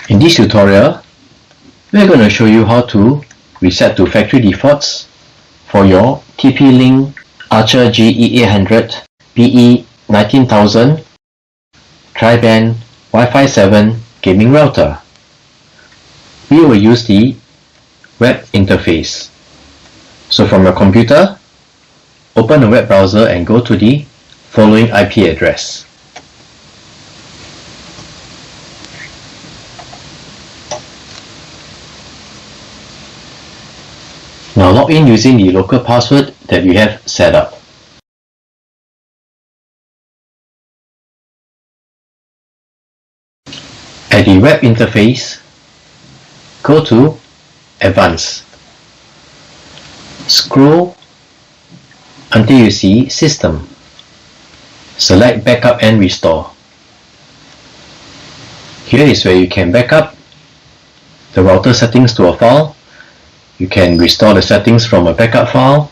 In this tutorial, we're going to show you how to reset to factory defaults for your TP-Link Archer GE800 PE19000 tri-band Wi-Fi 7 gaming router. We will use the web interface. So from your computer, open a web browser and go to the following IP address. Now log in using the local password that you have set up. At the web interface, go to Advanced. Scroll until you see System. Select Backup and Restore. Here is where you can backup the router settings to a file. You can restore the settings from a backup file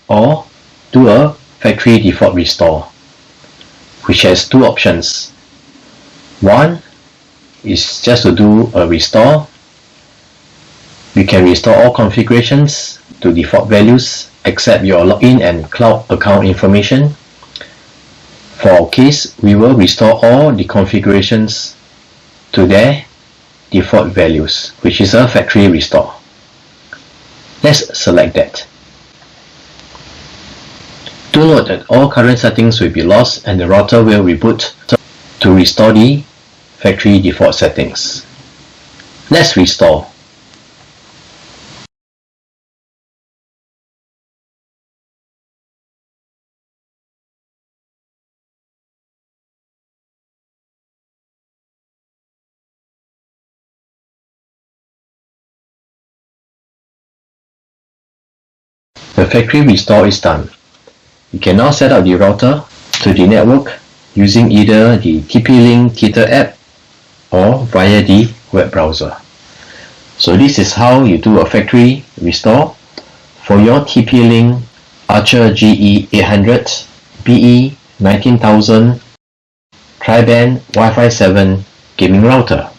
or do a factory default restore, which has two options. One is just to do a restore. You can restore all configurations to default values except your login and cloud account information. For our case, we will restore all the configurations to their default values, which is a factory restore. Let's select that. Do note that all current settings will be lost and the router will reboot to restore the factory default settings. Let's restore. The factory restore is done. You can now set up the router to the network using either the TP-Link Theater app or via the web browser. So this is how you do a factory restore for your TP-Link Archer GE800 PE19000 tri-band Wi-Fi 7 gaming router.